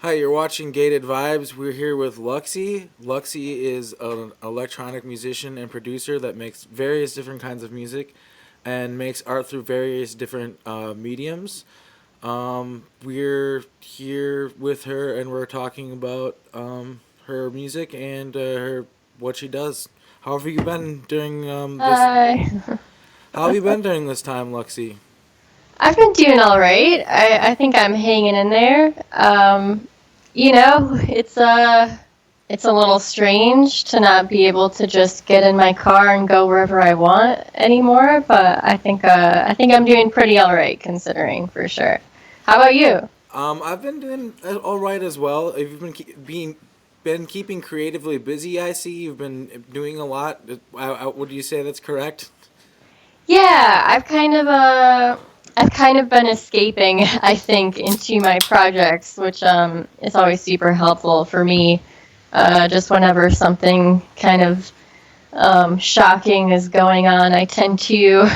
Hi, you're watching Gated Vibes. We're here with Luxie. Luxie is an electronic musician and producer that makes various different kinds of music and makes art through various different mediums. We're here with her and we're talking about her music and her what she does. How have you been during this? Hi. How have you been during this time, Luxie? I've been doing all right. I think I'm hanging in there. It's a little strange to not be able to just get in my car and go wherever I want anymore, but I think I'm doing pretty all right considering for sure. How about you? I've been doing all right as well. Have you been keeping creatively busy? I see you've been doing a lot. Would you say that's correct? Yeah, I've kind of been escaping, I think, into my projects, which is always super helpful for me. Just whenever something kind of shocking is going on, I tend to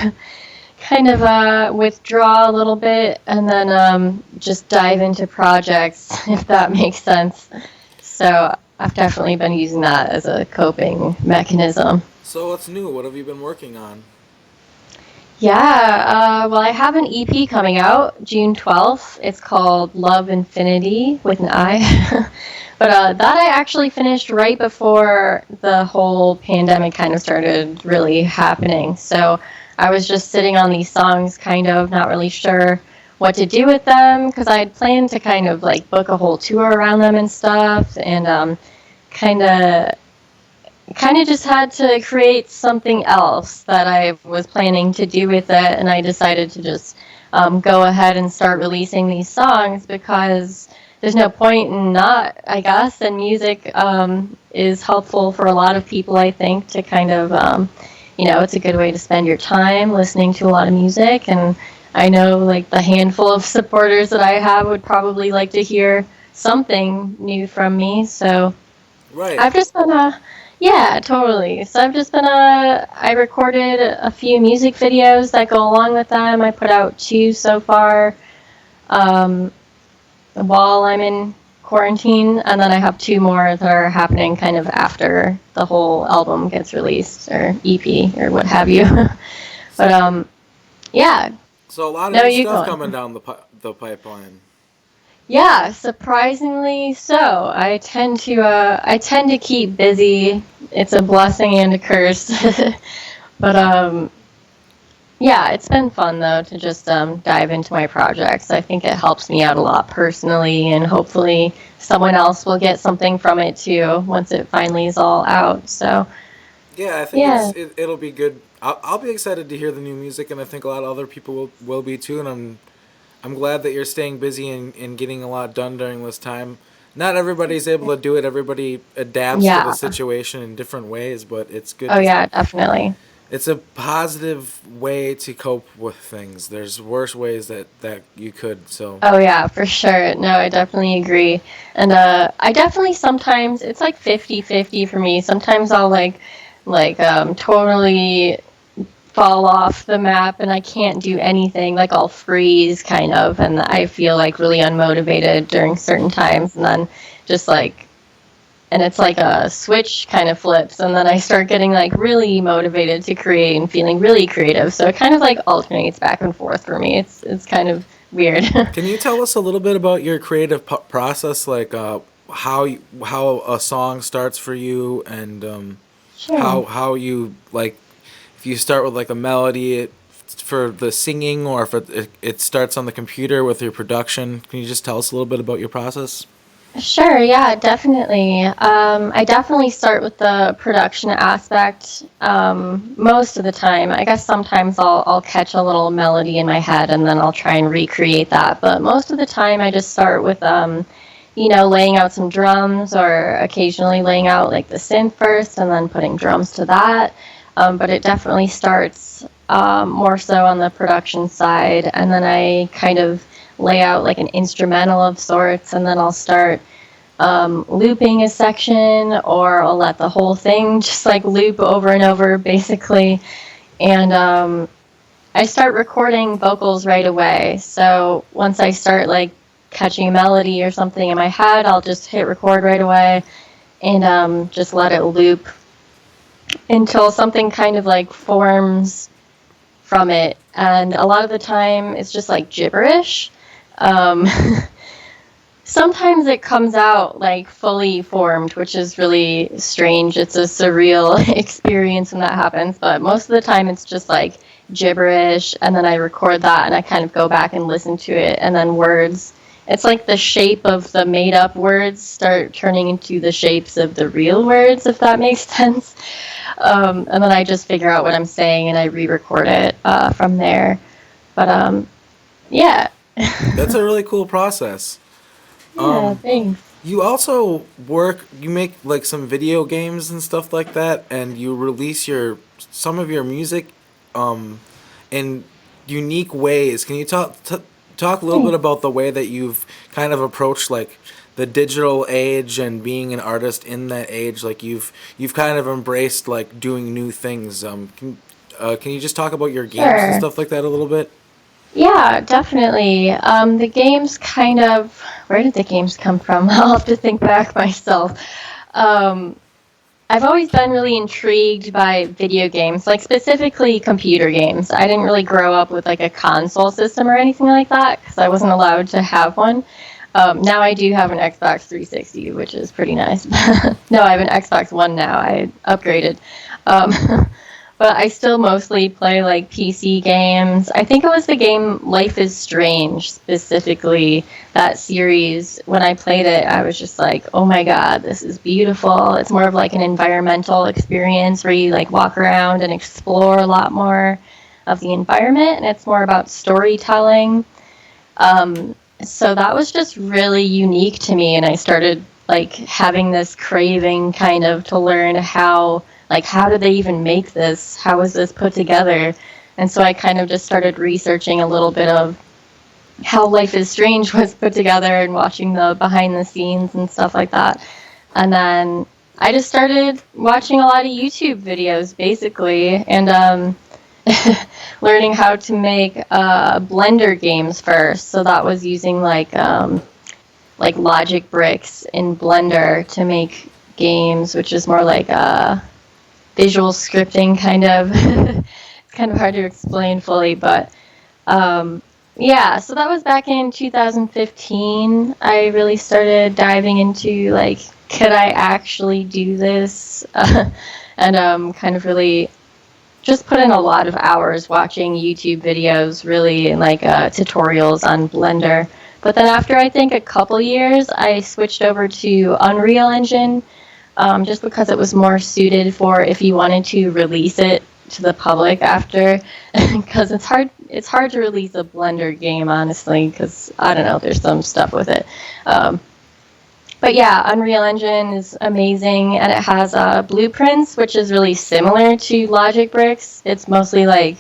kind of withdraw a little bit and then just dive into projects, if that makes sense. So I've definitely been using that as a coping mechanism. So what's new? What have you been working on? Yeah, well, I have an EP coming out June 12th. It's called Love Infinity with an I. But that I actually finished right before the whole pandemic kind of started really happening. So I was just sitting on these songs, kind of not really sure what to do with them because I had planned to kind of like book a whole tour around them and stuff, and kind of kind of just had to create something else that I was planning to do with it, and I decided to just go ahead and start releasing these songs because there's no point in not, I guess, and music is helpful for a lot of people, I think, to kind of, it's a good way to spend your time listening to a lot of music, and I know, like, the handful of supporters that I have would probably like to hear something new from me, so Right. I've just been yeah, totally. So I've just been I recorded a few music videos that go along with them. I put out two so far, um, while I'm in quarantine, and then I have two more that are happening kind of after the whole album gets released or EP or what have you. But yeah, So a lot of no, new you stuff go coming on. down the pipeline. Yeah, surprisingly so. I tend to keep busy. It's a blessing and a curse. But yeah, it's been fun though to just dive into my projects. I think it helps me out a lot personally, and hopefully someone else will get something from it too once it finally is all out. So Yeah, I think yeah, it'll be good. I'll be excited to hear the new music, and I think a lot of other people will be too. And I'm glad that you're staying busy and getting a lot done during this time. Not everybody's able to do it. Everybody adapts to the yeah, situation in different ways, but it's good oh to. yeah, definitely. It's a positive way to cope with things. There's worse ways that you could. So Oh yeah, for sure. No, I definitely agree. And I definitely sometimes it's like 50-50 for me. Sometimes I'll totally fall off the map and I can't do anything. Like I'll freeze kind of, and I feel like really unmotivated during certain times, and then just like and it's like a switch kind of flips, and then I start getting like really motivated to create and feeling really creative. So it kind of like alternates back and forth for me. It's kind of weird. can you tell us a little bit about your creative process, like how a song starts for you, and Sure. how you like if you start with like a melody for the singing, or if it starts on the computer with your production. Can you just tell us a little bit about your process? Sure, yeah, definitely. I definitely start with the production aspect most of the time. I guess sometimes I'll catch a little melody in my head and then I'll try and recreate that. But most of the time, I just start with laying out some drums or occasionally laying out like the synth first and then putting drums to that. But it definitely starts more so on the production side, and then I kind of lay out like an instrumental of sorts, and then I'll start looping a section, or I'll let the whole thing just like loop over and over, basically. And I start recording vocals right away. So once I start like catching a melody or something in my head, I'll just hit record right away and just let it loop until something kind of like forms from it. And a lot of the time it's just like gibberish. Um, Sometimes it comes out like fully formed, which is really strange. It's a surreal experience when that happens, but most of the time it's just like gibberish, and then I record that and I kind of go back and listen to it, and then words. It's like the shape of the made up words start turning into the shapes of the real words, if that makes sense. And then I just figure out what I'm saying and I re record it from there. But yeah. That's a really cool process. Yeah, Um, thanks. you also you make like some video games and stuff like that, and you release some of your music, um, in unique ways. Can you talk a little bit Thanks. about the way that you've kind of approached like the digital age and being an artist in that age? Like you've kind of embraced like doing new things. Can you just talk about your games and Sure. stuff like that a little bit? Yeah, definitely. The games kind of, where did the games come from? I'll have to think back myself. Um, I've always been really intrigued by video games, like specifically computer games. I didn't really grow up with like a console system or anything like that because I wasn't allowed to have one. Now I do have an Xbox 360, which is pretty nice. No, I have an Xbox One now. I upgraded. Um, but I still mostly play like PC games. I think it was the game Life is Strange, specifically that series. When I played it, I was just like, oh my god, this is beautiful. It's more of like an environmental experience where you like walk around and explore a lot more of the environment, and it's more about storytelling. Um, so that was just really unique to me, and I started like having this craving kind of to learn how did they even make this? How was this put together? And so I kind of just started researching a little bit of how Life is Strange was put together and watching the behind the scenes and stuff like that. And then I just started watching a lot of YouTube videos basically, and learning how to make Blender games first. So that was using like Logic Bricks in Blender to make games, which is more like visual scripting kind of. It's kind of hard to explain fully, but yeah, so that was back in 2015. I really started diving into like, could I actually do this? And kind of really just put in a lot of hours watching YouTube videos, really, and like tutorials on Blender. But then after I think a couple years, I switched over to Unreal Engine, just because it was more suited for if you wanted to release it to the public after, because it's hard to release a Blender game, honestly, because I don't know, there's some stuff with it. But yeah, Unreal Engine is amazing, and it has blueprints, which is really similar to Logic Bricks. It's mostly like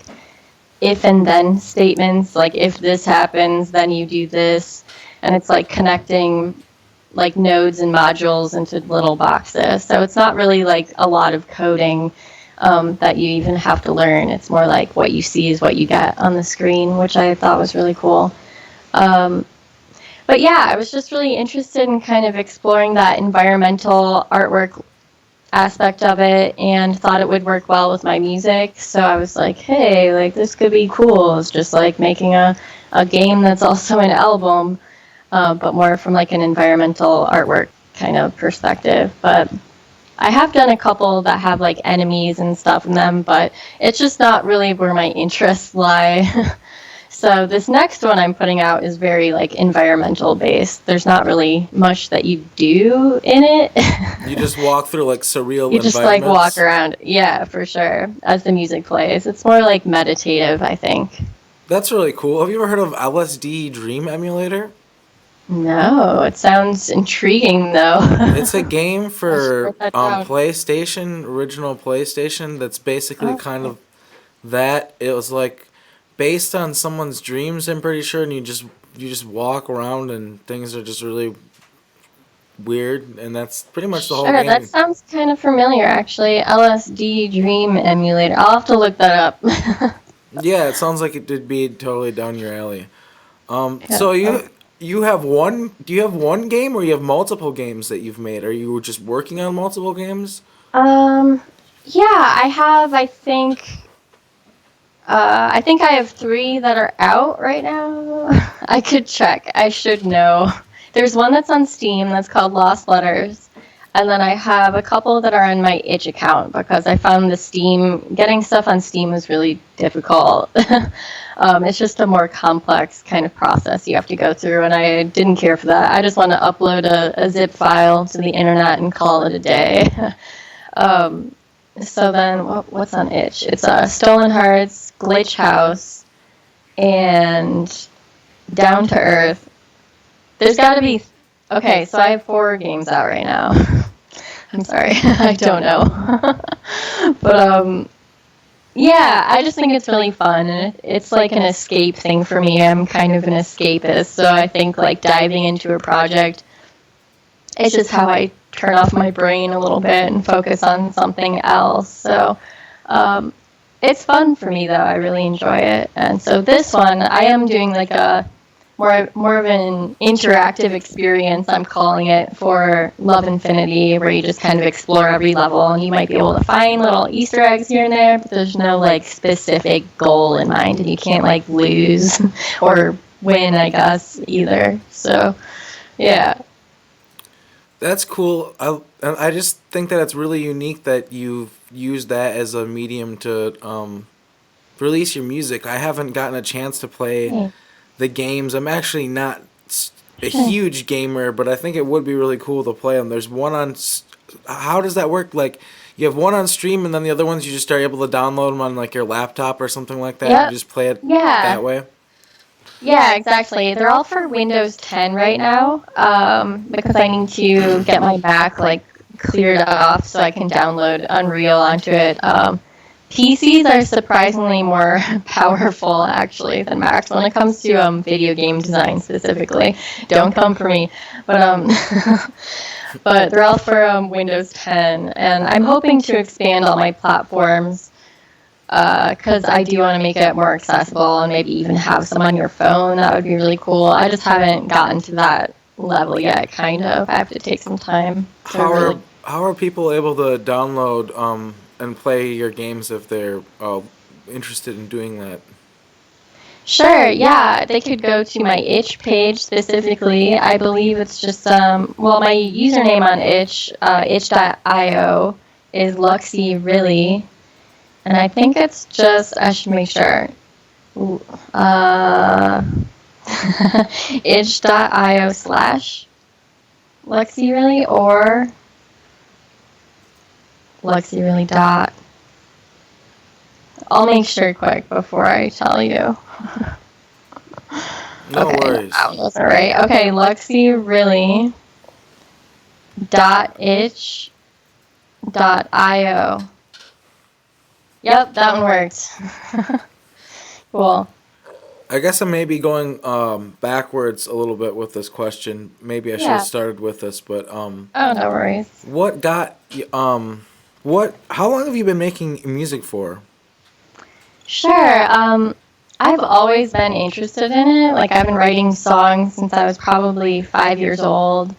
if and then statements, like if this happens, then you do this, and it's like connecting like nodes and modules into little boxes. So it's not really like a lot of coding that you even have to learn. It's more like what you see is what you get on the screen, which I thought was really cool. Um, but yeah, I was just really interested in kind of exploring that environmental artwork aspect of it and thought it would work well with my music. So I was like, hey, like this could be cool. It's just like making a game that's also an album, but more from like an environmental artwork kind of perspective. But I have done a couple that have like enemies and stuff in them, but it's just not really where my interests lie. So this next one I'm putting out is very like environmental based. There's not really much that you do in it. You just walk through like surreal You just like walk environments. around. Yeah, for sure. As the music plays. It's more like meditative, I think. That's really cool. Have you ever heard of LSD Dream Emulator? No, it sounds intriguing though. It's a game I should for write that down. PlayStation, original PlayStation. That's basically Oh, kind cool. of that. It was like based on someone's dreams. I'm pretty sure, and you just walk around and things are just really weird, and that's pretty much the whole Sure, that game. sounds kind of familiar actually. LSD Dream Emulator. I'll have to look that up. Yeah, it sounds like it would be totally down your alley. Yeah, So oh, you have one. Do you have one game, or you have multiple games that you've made? Are you just working on multiple games? Um, yeah, I have. I think I have three that are out right now. I could check. I should know. There's one that's on Steam that's called Lost Letters. And then I have a couple that are on my itch account because I found getting stuff on Steam is really difficult. It's just a more complex kind of process you have to go through, and I didn't care for that. I just want to upload a zip file to the internet and call it a day. um, so then, what's on itch? It's Stolen Hearts, Glitch House, and Down to Earth. There's got to be. Okay, so I have 4 games out right now. I'm sorry, I don't know. But yeah, I just think it's really fun, and it's like an escape thing for me. I'm kind of an escapist, so I think like diving into a project, it's just how I turn off my brain a little bit and focus on something else. So it's fun for me though. I really enjoy it, and so this one I am doing like a more of an interactive experience, I'm calling it, for Love Infinity, where you just kind of explore every level, and you might be able to find little Easter eggs here and there, but there's no like specific goal in mind, and you can't like lose or win, I guess, either. So yeah. That's cool. I just think that it's really unique that you've used that as a medium to release your music. I haven't gotten a chance to play Hmm. the games. I'm actually not a huge gamer, but I think it would be really cool to play them. There's one on. How does that work? Like, you have one on stream, and then the other ones you just are able to download them on like your laptop or something like that. And Yep. just play it Yeah. that way. Yeah, exactly. They're all for Windows 10 right now, because I need to get my Mac like cleared off so I can download Unreal onto it. PCs are surprisingly more powerful actually than Macs when it comes to video game design specifically. Don't come for me, but but they're all for Windows 10, and I'm hoping to expand all my platforms because I do want to make it more accessible and maybe even have some on your phone. That would be really cool. I just haven't gotten to that level yet, kind of. I have to take some time to How are really. how are people able to download and play your games if they're interested in doing that? Sure, yeah, they could go to my itch page specifically. I believe it's just, well, my username on itch, itch.io, is Luxy Really. And I think it's just, I should make sure. Ooh, itch.io slash Luxy Really, or Luxy Really dot. I'll make sure quick before I tell you. No Okay, worries. that wasn't right. Okay, Luxy Really dot itch dot io. Yep, that one worked. Cool. I guess I may be going backwards a little bit with this question. Maybe I should have Yeah. started with this, but Oh, no worries. what got what? How long have you been making music for? Sure. I've always been interested in it. Like, I've been writing songs since I was probably 5 years old,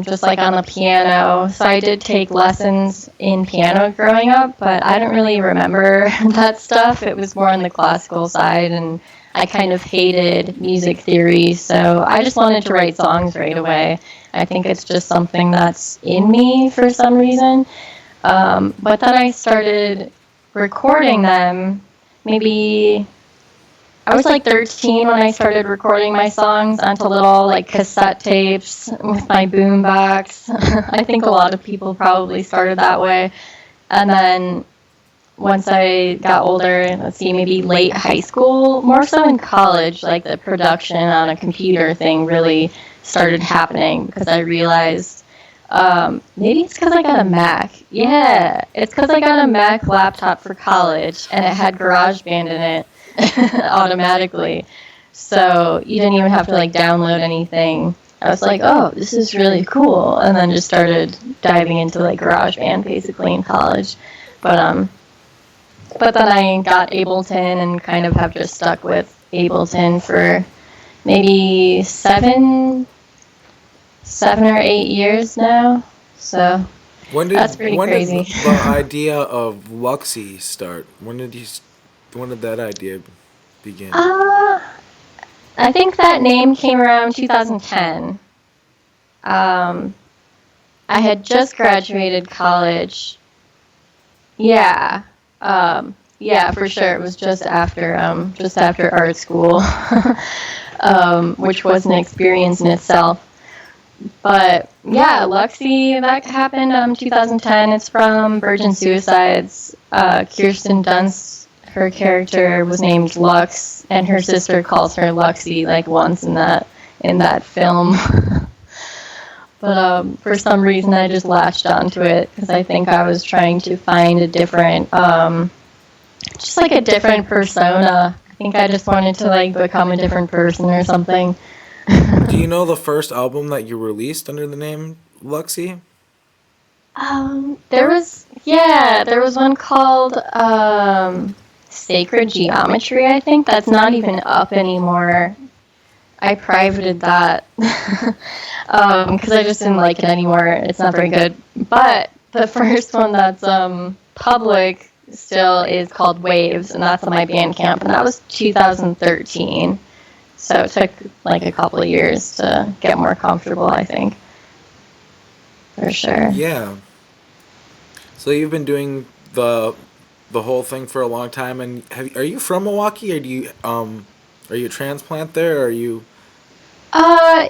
just like on the piano. So I did take lessons in piano growing up, but I don't really remember that stuff. It was more on the classical side, and I kind of hated music theory, so I just wanted to write songs right away. I think it's just something that's in me for some reason. But then I started recording them. Maybe I was like 13 when I started recording my songs onto little like cassette tapes with my boombox. I think a lot of people probably started that way. And then once I got older, let's see, maybe late high school, more so in college, like the production on a computer thing really started happening because I realized maybe it's because I got a Mac. Yeah, it's because I got a Mac laptop for college and it had GarageBand in it automatically. So you didn't even have to like download anything. I was like, oh, this is really cool. And then just started diving into like GarageBand basically in college. But then I got Ableton and kind of have just stuck with Ableton for maybe 7 or 8 years now. So When that's did pretty when did crazy. the idea of Luxy start? When did that idea begin? uh, I think that name came around 2010. Um, I had just graduated college. Yeah. Yeah, for sure. It was just after art school, which was an experience in itself. But yeah, Luxy, that happened 2010. It's from Virgin Suicides. Kirsten Dunst, her character was named Lux, and her sister calls her Luxy like once in that film. But for some reason, I just latched onto it because I think I was trying to find a different, just like a different persona. I think I just wanted to like become a different person or something. Do you know the first album that you released under the name Luxy? There was one called Sacred Geometry, I think. That's not even up anymore. I privated that because I just didn't like it anymore. It's not very good. But the first one that's public still is called Waves, and that's on my Bandcamp, and that was 2013. So it took like a couple of years to get more comfortable, I think, for sure. Yeah. So you've been doing the whole thing for a long time, and are you from Milwaukee, or are you a transplant there, or are you?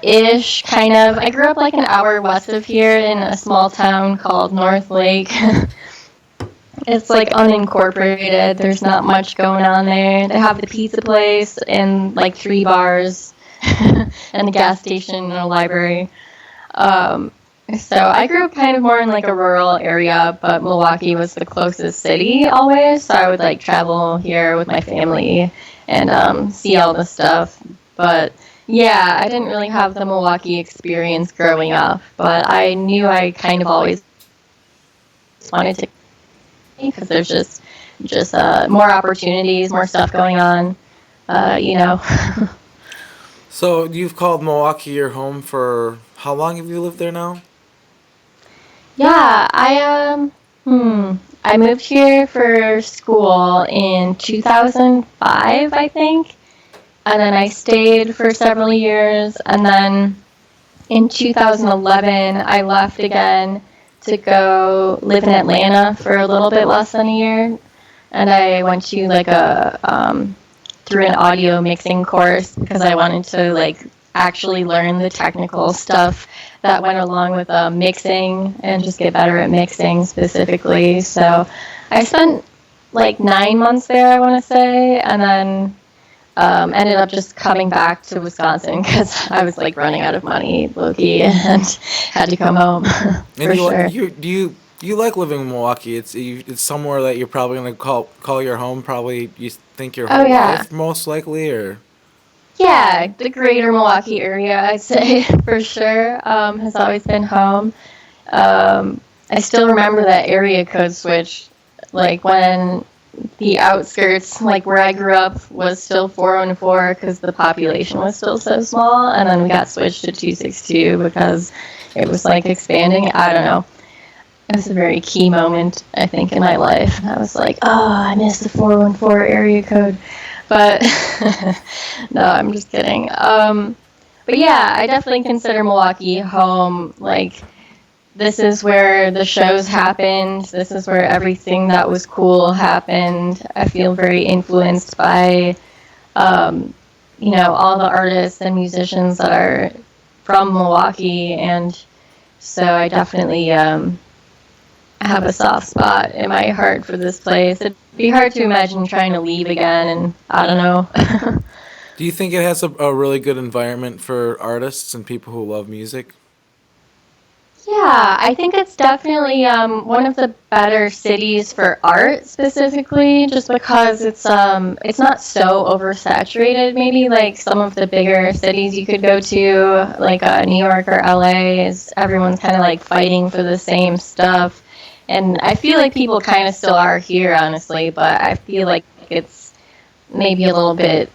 Ish, kind of. I grew up like an hour west of here in a small town called North Lake. It's like unincorporated. There's not much going on there. They have the pizza place and like 3 bars and a gas station and a library. Um, so I grew up kind of more in like a rural area, but Milwaukee was the closest city always. So I would like travel here with my family and see all the stuff. But yeah, I didn't really have the Milwaukee experience growing up, but I knew I kind of always wanted to because there's just more opportunities, more stuff going on. You know. So you've called Milwaukee your home for how long have you lived there now? Yeah, I moved here for school in 2005, I think, and then I stayed for several years, and then in 2011 I left again to go live in Atlanta for a little bit less than a year, and I went to like a through an audio mixing course because I wanted to like actually learn the technical stuff that went along with mixing and just get better at mixing specifically. So I spent like 9 months there, I want to say, and then ended up just coming back to Wisconsin because I was like running out of money, Loki, and had to come home And for sure. you like living in Milwaukee? It's somewhere that you're probably gonna call your home. Probably you think your Oh whole yeah, life, most likely, or yeah, the greater Milwaukee area, I'd say for sure, has always been home. I still remember that area code switch, like when the outskirts, like where I grew up, was still 414 because the population was still so small, and then we got switched to 262 because it was like expanding. I don't know. It was a very key moment, I think, in my life. I was like, oh, I miss the 414 area code. But no, I'm just kidding. But yeah, I definitely consider Milwaukee home. Like, this is where the shows happened. This is where everything that was cool happened. I feel very influenced by, um, all the artists and musicians that are from Milwaukee. And so I definitely have a soft spot in my heart for this place. It'd be hard to imagine trying to leave again, and I don't know. do you think it has a really good environment for artists and people who love music? Yeah, I think it's definitely one of the better cities for art specifically, just because it's not so oversaturated. Maybe like some of the bigger cities you could go to, like New York or LA, is everyone's kind of like fighting for the same stuff, and I feel like people kind of still are here, honestly. But I feel like it's maybe a little bit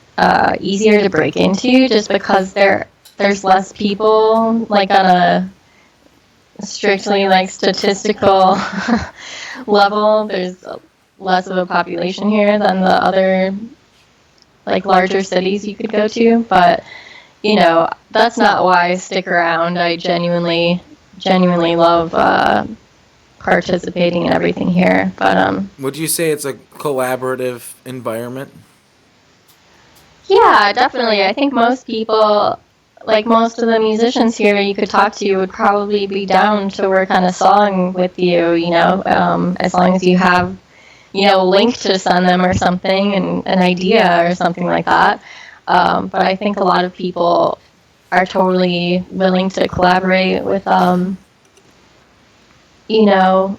easier to break into, just because there's less people, like on a strictly like statistical level. There's less of a population here than the other like larger cities you could go to, but that's not why I stick around. I genuinely love participating in everything here. But Would you say it's a collaborative environment? yeah, definitely. I think most people, like most of the musicians here you could talk to, would probably be down to work on a song with you. As long as you have a link to send them or something, and an idea or something like that. But I think a lot of people are totally willing to collaborate with, you know,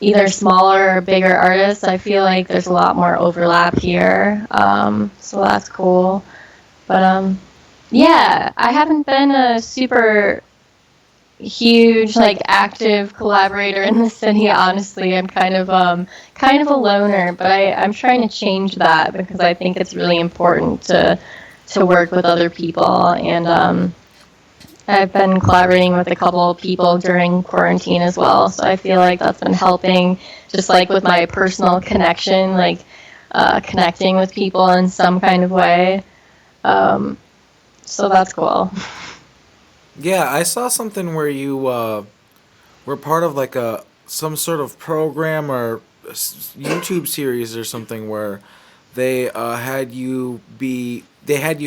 either smaller or bigger artists. I feel like there's a lot more overlap here, so that's cool. But yeah, I haven't been a super huge like active collaborator in the city. Honestly, I'm kind of a loner, but I'm trying to change that because I think it's really important to work with other people. And I've been collaborating with a couple of people during quarantine as well, so I feel like that's been helping, just like with my personal connection, like connecting with people in some kind of way. So that's cool. Yeah, I saw something where you were part of like a some sort of program or YouTube series or something where they had you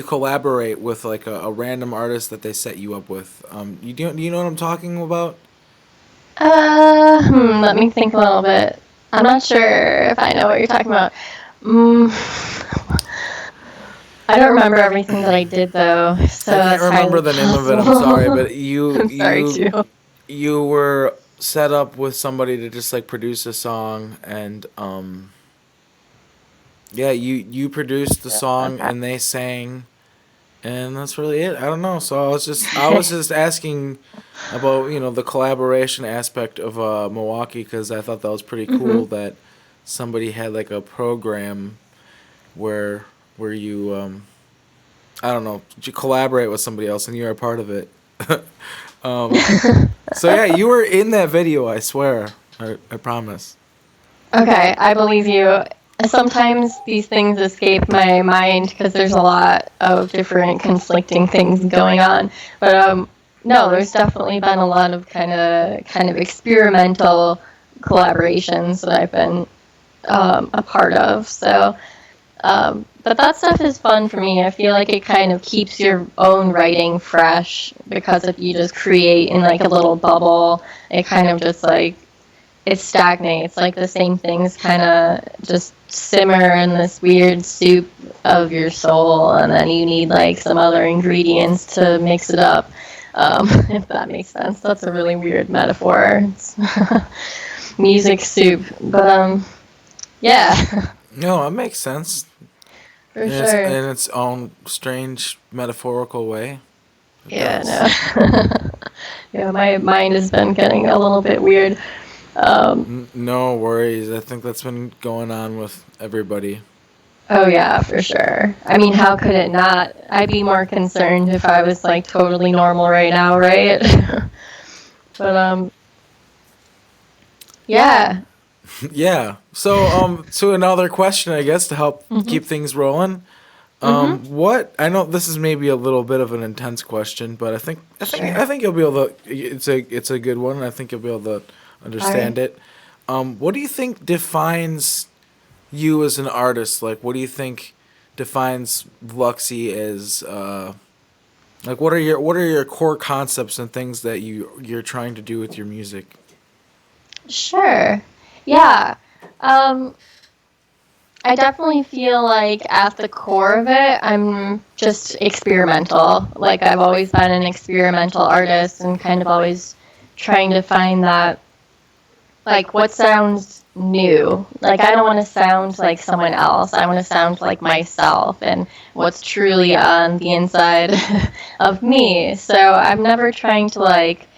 collaborate with like a random artist that they set you up with. Do you know what I'm talking about? Let me think a little bit. I'm not sure if I know what you're talking about. Mm, I don't remember everything that I did though, so I can't that's remember highly the name of it. I'm possible. sorry, but you I'm sorry you too. you were set up with somebody to just like produce a song and yeah, you produced the song Okay. and they sang and that's really it. I don't know. So I was just asking about, the collaboration aspect of Milwaukee cuz I thought that was pretty Mhm. cool that somebody had like a program where you I don't know, you collaborate with somebody else and you're a part of it. um so yeah, you were in that video, I swear. I promise. Okay, I believe you. Sometimes these things escape my mind because there's a lot of different conflicting things going on. But no, there's definitely been a lot of kind of experimental collaborations that I've been a part of. So, but that stuff is fun for me. I feel like it kind of keeps your own writing fresh because if you just create in like a little bubble, it kind of just like it stagnates. Like the same things kind of just simmer in this weird soup of your soul, and then you need like some other ingredients to mix it up. If that makes sense. That's a really weird metaphor. It's music soup, but yeah, No, it makes sense for sure. in its own strange metaphorical way. It Yeah, does. no. Yeah, my mind has been getting a little bit weird. Um, No worries. I think that's been going on with everybody. Oh yeah, for sure. I mean, how could it not? I'd be more concerned if I was like totally normal right now, right? But yeah. Yeah. So to another question, I guess to help Mhm. keep things rolling. Mhm. What I know this is maybe a little bit of an intense question, but Sure. I think you'll be able to. It's a good one. And I think you'll be able to All right. understand it. What do you think defines you as an artist? Like, what do you think defines Luxy as? Like, what are your core concepts and things that you're trying to do with your music? Sure. Yeah. Um, I definitely feel like at the core of it, I'm just experimental. Like I've always been an experimental artist and kind of always trying to find that like what sounds new. Like I don't want to sound like someone else. I want to sound like myself and what's truly on the inside of me. So I'm never trying to like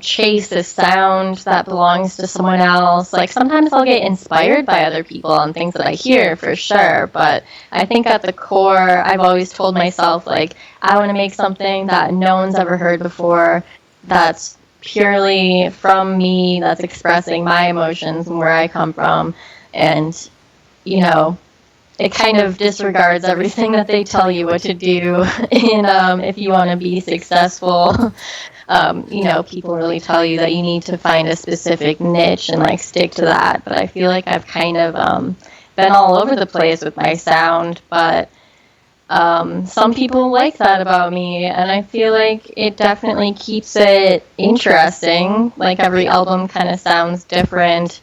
chase a sound that belongs to someone else. Like sometimes I'll get inspired by other people on things that I hear for sure, but I think at the core, I've always told myself like I want to make something that no one's ever heard before, that's purely from me, that's expressing my emotions and where I come from, and you know, it kind of disregards everything that they tell you what to do. And if you want to be successful, people really tell you that you need to find a specific niche and like stick to that. But I feel like I've kind of been all over the place with my sound, but some people like that about me, and I feel like it definitely keeps it interesting. Like every album kind of sounds different.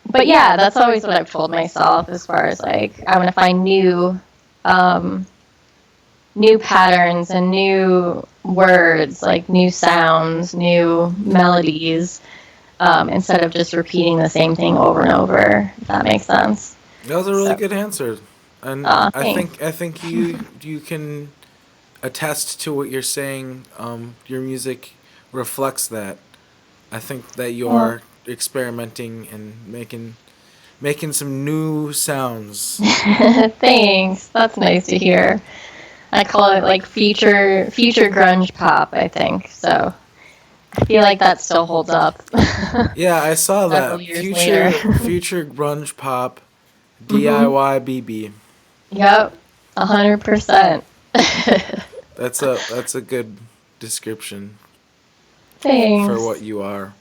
But yeah, that's always what I've told myself as far as like I want to find um, new patterns and new words, like new sounds, new melodies, instead of just repeating the same thing over and over. If that makes sense. That was a really So, good answer, and thanks. I think you can attest to what you're saying. Your music reflects that. I think that you Well, are experimenting and making some new sounds. thanks. That's nice to hear. I call it like future grunge pop. I think so. I feel like that still holds up Yeah, I saw several that years later. future grunge pop hmm DIY BB. Yep, 100%. That's a good description for Thanks. what you are.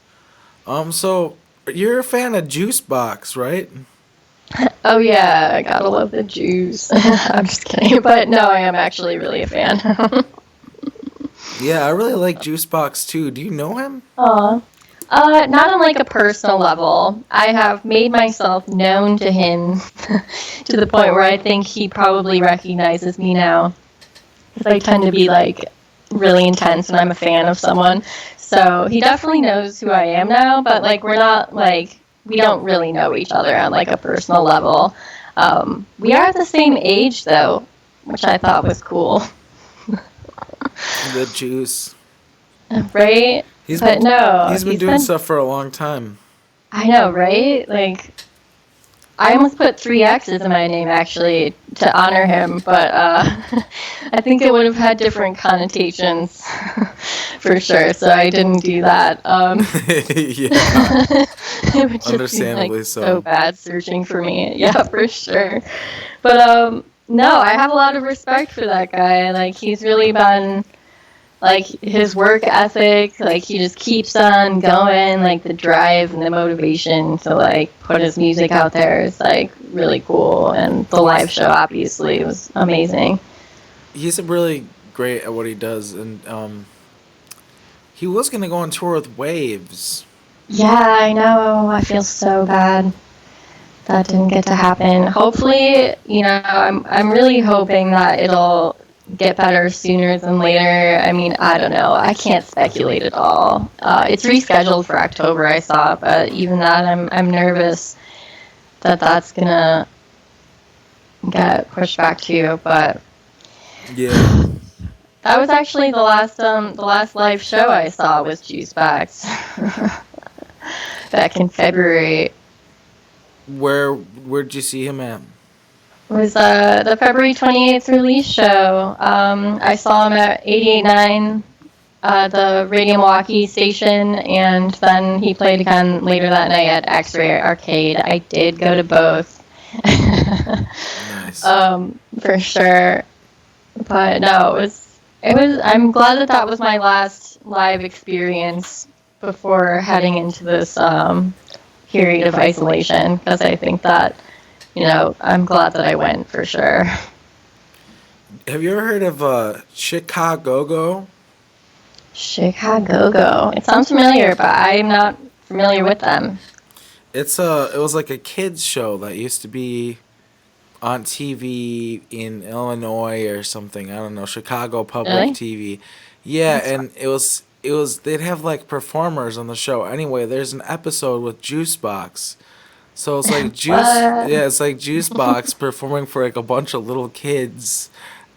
So you're a fan of Juicebox, right? Oh yeah, I gotta love the juice. I'm just kidding, but no, I am actually really a fan. Yeah, I really like Juicebox too. Do you know him? Aw. Not on like a personal level. I have made myself known to him to the point where I think he probably recognizes me now. Because I tend to be like really intense when I'm a fan of someone. So he definitely knows who I am now, but like we're not like, we don't really know each other on like a personal level. We are at the same age though, which I thought was cool, The Juice. right? He's been But no, he's been he's doing been, stuff for a long time. I know, right? Like, I almost put three X's in my name actually to honor him, but I think it would have had different connotations for sure. So I didn't do that. Yeah, It would just be like understandably so so. bad searching for me. Yeah, for sure. But no, I have a lot of respect for that guy. Like he's really been like his work ethic, like he just keeps on going, like the drive and the motivation to like put his music out there is like really cool, and the live show obviously was amazing. He's really great at what he does, and he was gonna go on tour with Waves. Yeah, I know. I feel so bad that didn't get to happen. Hopefully, I'm really hoping that it'll get better sooner than later. I mean, I don't know. I can't speculate at all. It's rescheduled for October, I saw, but even that, I'm nervous that that's gonna get pushed back too. But Yeah. that was actually the last live show I saw was Juice Bax back in February. Where'd you see him at? Was the February 28th release show. I saw him at 88.9, the Radio Milwaukee station, and then he played again later that night at X-Ray Arcade. I did go to both. Nice. For sure. But no, I'm glad that that was my last live experience before heading into this period of isolation, because I think that I'm glad that I went for sure. Have you ever heard of Chicago? Chicago Go. It sounds familiar, but I'm not familiar with them. It was like a kids show that used to be on TV in Illinois or something. I don't know, Chicago Public Really? TV. Yeah, That's fun. and it was they'd have like performers on the show. Anyway, there's an episode with Juicebox. So it's like What? it's like Juicebox performing for like a bunch of little kids,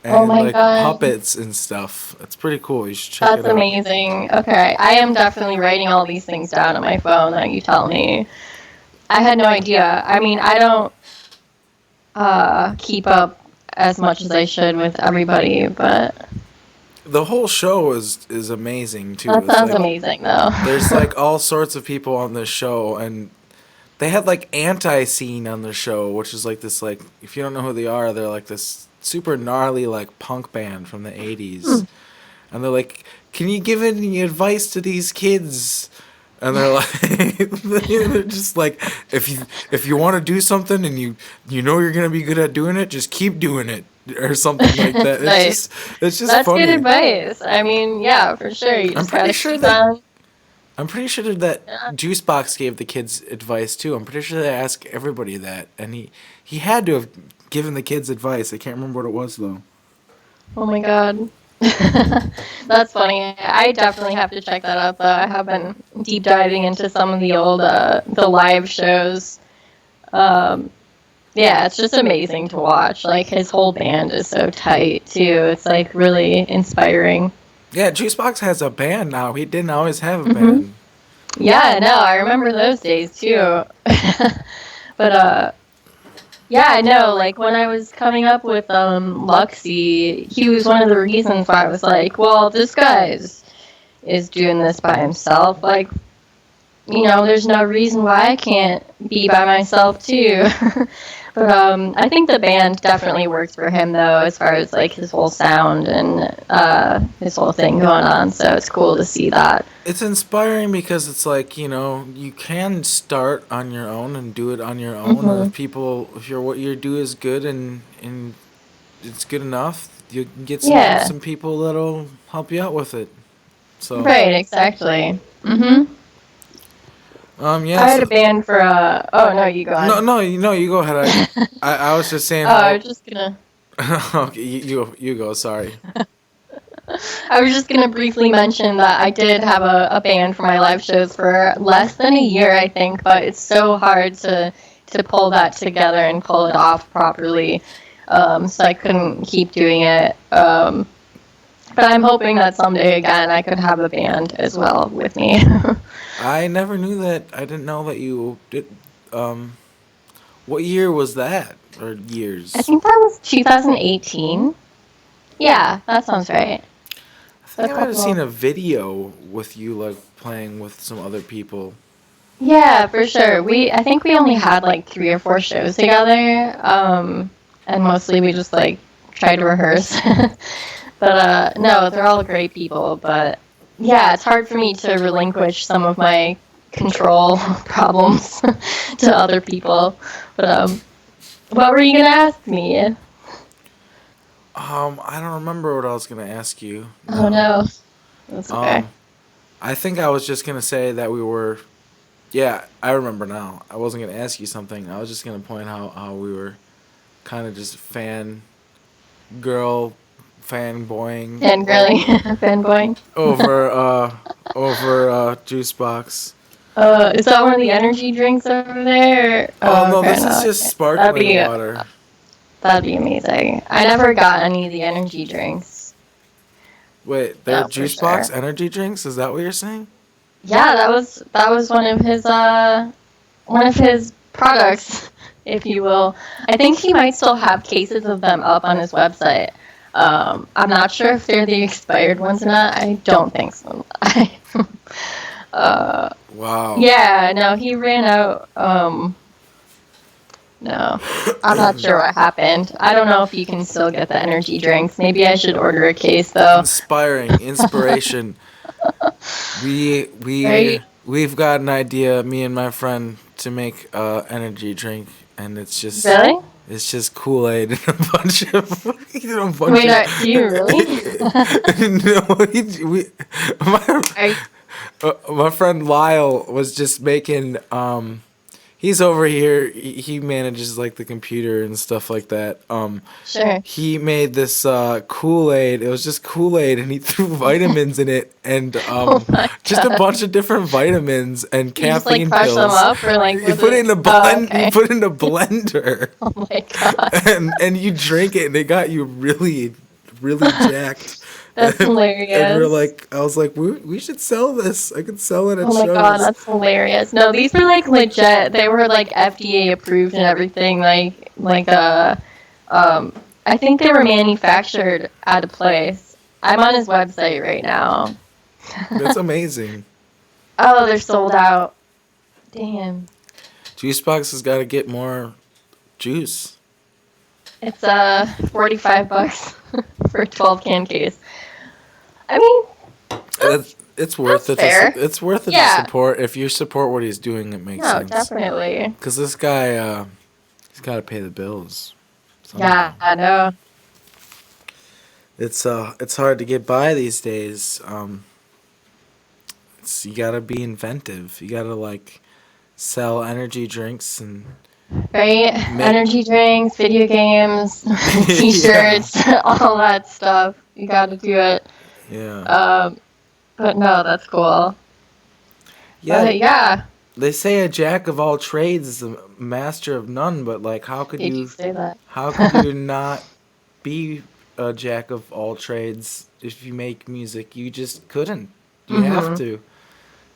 Oh and my like god. puppets and stuff. It's pretty cool. You should check That's it out. amazing. Okay, I am definitely writing all these things down on my phone that you tell me. I had no idea. I mean, I don't keep up as much as I should with everybody, but The whole show is amazing too. that It's sounds like amazing though. there's like all sorts of people on this show, and they had like Anti-Scene on the show, which is like this, like, if you don't know who they are, they're like this super gnarly like punk band from the 80s. And they're like, "Can you give any advice to these kids?" And they're like, they're just like, if you want to do something and you know you're gonna be good at doing it, just keep doing it or something like that. Nice. It's just That's funny. good advice. I mean, yeah, for sure. You just pretty gotta sure keep that- on. I'm pretty sure that Juicebox gave the kids advice too. I'm pretty sure they asked everybody that, and he had to have given the kids advice. I can't remember what it was though. Oh my god. That's funny. I definitely have to check that out though. I have been deep diving into some of the old the live shows. Yeah, it's just amazing to watch. Like his whole band is so tight too. It's like really inspiring. Yeah, Juicebox has a band now. He didn't always have a Mhm. band. Yeah, no, I remember those days too. But yeah, I know. Like when I was coming up with Luxy, he was one of the reasons why I was like, well, this guy is doing this by himself. Like, you know, there's no reason why I can't be by myself too. But I think the band definitely works for him though, as far as like his whole sound and his whole thing going on. So it's cool to see that. It's inspiring because it's like, you can start on your own and do it on your own. Or if what you do is good and it's good enough, you can get some people that'll help you out with it. So Right, exactly. Mhm. Yeah. I had a band for oh no, you go on. No, you go ahead. I was just saying. Oh, I was just gonna. Okay, you go. Sorry. I was just gonna briefly mention that I did have a band for my live shows for less than a year, I think, but it's so hard to pull that together and pull it off properly. So I couldn't keep doing it. But I'm hoping that someday again I could have a band as well with me. I never knew that. I didn't know that you did. What year was that? Or years? I think that was 2018. Yeah, that sounds right. I think I might have seen a video with you like playing with some other people. Yeah, for sure. I think we only had like 3 or 4 shows together, and mostly we just like tried to rehearse. But no, they're all great people. But yeah, it's hard for me to relinquish some of my control problems to other people. But what were you gonna ask me? I don't remember what I was gonna ask you. Oh no, that's okay. I think I was just gonna say that we were. Yeah, I remember now. I wasn't gonna ask you something. I was just gonna point out how we were kind of just fanboying Fangirling, fanboying. over Juicebox. Is that one of the energy drinks over there? Oh no, okay, this is just That'd sparkling be- water. That'd be amazing. I never got any of the energy drinks. Wait, they're Yeah, for Juicebox sure. energy drinks? Is that what you're saying? Yeah, that was one of his products, if you will. I think he might still have cases of them up on his website. I'm not sure if they're the expired ones or not. I don't think so. Wow. Yeah, no, he ran out. No, I'm not sure what happened. I don't know if you can still get the energy drinks. Maybe I should order a case though. Inspiration. Right? We've got an idea, me and my friend, to make energy drink, and it's just Really? it's just Kool-Aid and a bunch of Wait, do you really? My friend Lyle was just making he's over here, he manages like the computer and stuff like that. Sure. He made this Kool-Aid. It was just Kool-Aid, and he threw vitamins in it, and my just a God. bunch of different vitamins and You just like caffeine crush pills. them up, or like You was put it in a blend. okay. You put it in a blender, Oh my god. and you drink it, and it got you really really jacked. That's And we're hilarious. like, I was like, we should sell this. I could sell it at Oh my god, shows. that's hilarious. No, these were like legit. They were like FDA approved and everything. I think they were manufactured at a place. I'm on his website right now. That's amazing. Oh, they're sold out. Damn. Juicebox has got to get more juice. It's $45 for a 12 can case. I mean, It's worth it. that's fair. It's worth it Yeah. to support. If you support what he's doing, it makes No, sense. definitely. Because this guy, he's got to pay the bills. Yeah, I know. It's hard to get by these days. You gotta be inventive. You gotta like sell energy drinks and Right? Energy drinks, video games, t-shirts, all that stuff. You gotta do it. yeah, But no, that's cool. yeah. Yeah. They say a jack of all trades is a master of none, but like, Did you say that? how could you not be a jack of all trades if you make music? You just couldn't. You have to.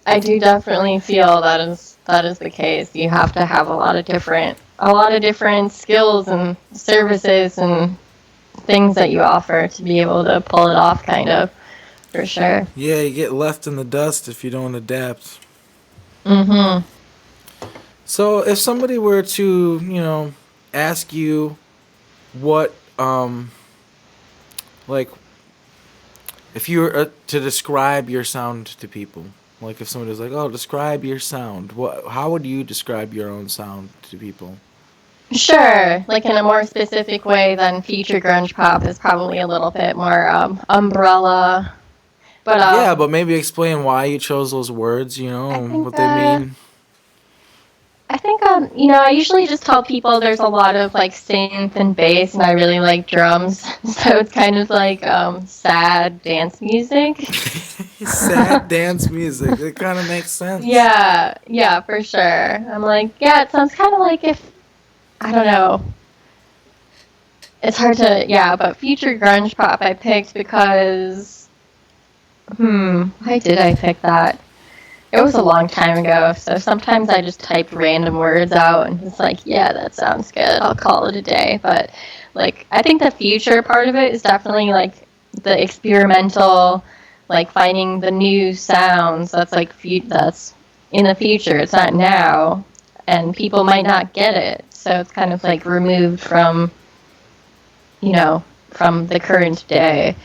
I do definitely feel that is the case. You have to have a lot of different skills and services and things that you offer to be able to pull it off, kind of, for sure. Yeah, you get left in the dust if you don't adapt. Mhm. So if somebody were to, ask you what, like, if you were to describe your sound to people, like if somebody was like, "Oh, describe your sound," how would you describe your own sound to people? Sure. Like in a more specific way than future grunge pop is probably a little bit more umbrella. But Yeah, but maybe explain why you chose those words, and what they mean. I think I usually just tell people there's a lot of like synth and bass, and I really like drums, so it's kind of like sad dance music. Sad dance music. It kind of makes sense. Yeah, for sure. I'm like, yeah, it sounds kind of like if I don't know. It's hard to but future grunge pop I picked because why did I pick that? It was a long time ago, so sometimes I just type random words out and it's like, yeah, that sounds good. I'll call it a day. But like, I think the future part of it is definitely like the experimental, like finding the new sounds. That's like that's in the future. It's not now, and people might not get it. So it's kind of like removed from, from the current day.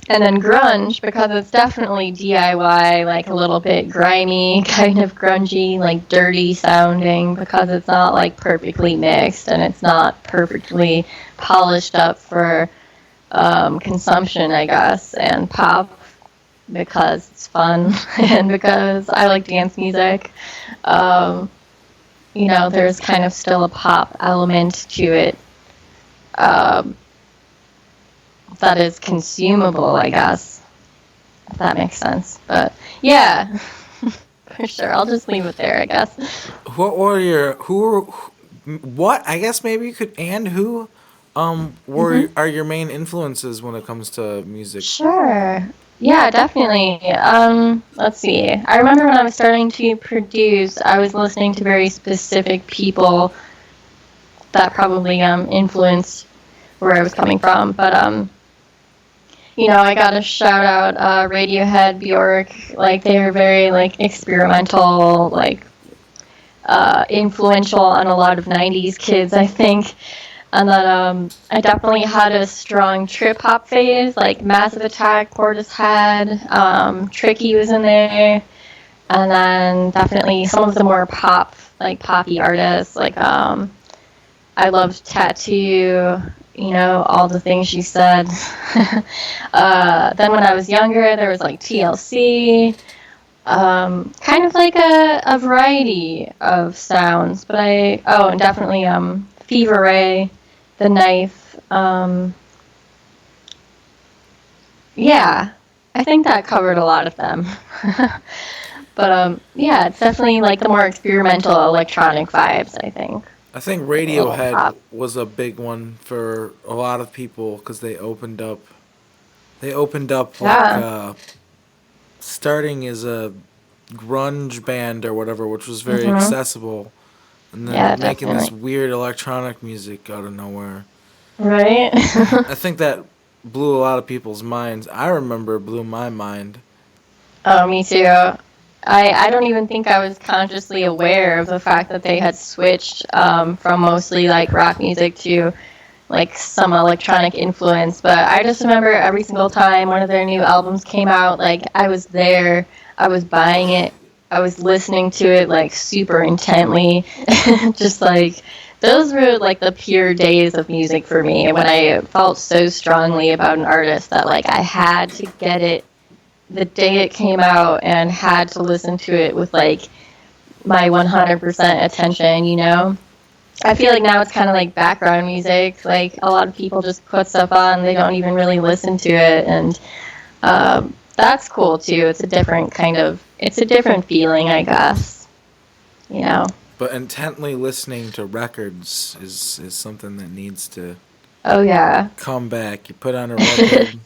And then grunge, because it's definitely DIY, like a little bit grimy, kind of grungy, like dirty sounding, because it's not like perfectly mixed and it's not perfectly polished up for consumption, I guess, and pop because it's fun and because I like dance music. There's kind of still a pop element to it. That is consumable, I guess, if that makes sense. But yeah, for sure. I'll just leave it there, I guess. What, I guess maybe you could, and who, are your main influences when it comes to music? Sure. Yeah, definitely. Let's see. I remember when I was starting to produce, I was listening to very specific people that probably influenced where I was coming from. But I got to shout out Radiohead, Bjork. Like they were very like experimental, like influential on a lot of '90s kids, I think. And then I definitely had a strong trip hop phase, like Massive Attack, Portishead, Tricky was in there, and then definitely some of the more poppy artists, like I loved Tattoo. All the things she said. Then when I was younger, there was like TLC, kind of like a variety of sounds. But and definitely Fever Ray, The Knife. Yeah, I think that covered a lot of them. But it's definitely like the more experimental electronic vibes, I think. I think like a little Radiohead pop. was a big one for a lot of people because they opened up like Yeah. starting as a grunge band or whatever, which was very Mhm. accessible, and Yeah, then making this definitely. weird electronic music out of nowhere. Right? I think that blew a lot of people's minds. I remember it blew my mind. Oh, me too. I don't even think I was consciously aware of the fact that they had switched from mostly like rock music to like some electronic influence. But I just remember every single time one of their new albums came out, like I was there, I was buying it, I was listening to it like super intently, just like those were like the pure days of music for me when I felt so strongly about an artist that like I had to get it the day it came out and had to listen to it with like my 100% attention, you know? I feel like now it's kind of like background music. Like a lot of people just put stuff on, they don't even really listen to it, and that's cool too. It's a different feeling, I guess. You know? But intently listening to records is something that needs to Oh yeah, come back. You put on a record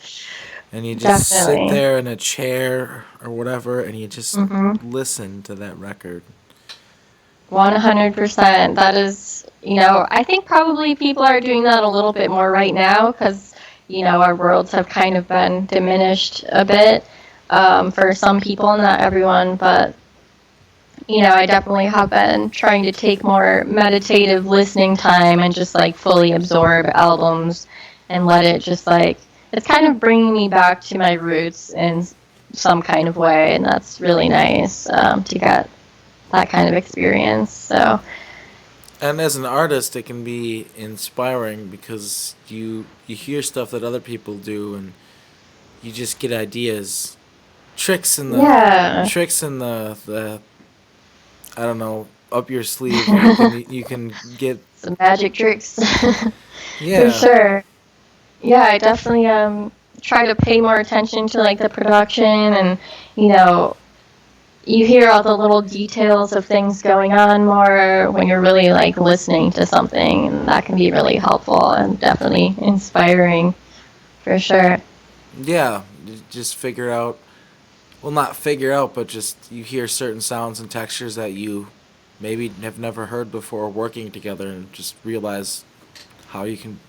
and you just sit definitely. there in a chair or whatever and you just Mhm. listen to that record. 100%. That is, I think probably people are doing that a little bit more right now because, our worlds have kind of been diminished a bit for some people, not everyone, but, I definitely have been trying to take more meditative listening time and just like fully absorb albums and let it just like, it's kind of bringing me back to my roots in some kind of way, and that's really nice to get that kind of experience. So, And as an artist, it can be inspiring because you hear stuff that other people do and you just get ideas, tricks in the yeah. the I don't know, up your sleeve that you can get. Some magic tricks. For Yeah. sure. Yeah, I definitely try to pay more attention to like the production and you know, you hear all the little details of things going on more when you're really like listening to something, and that can be really helpful and definitely inspiring for sure. Yeah, you just figure out, well, not figure out, but just you hear certain sounds and textures that you maybe have never heard before working together and just realize how you can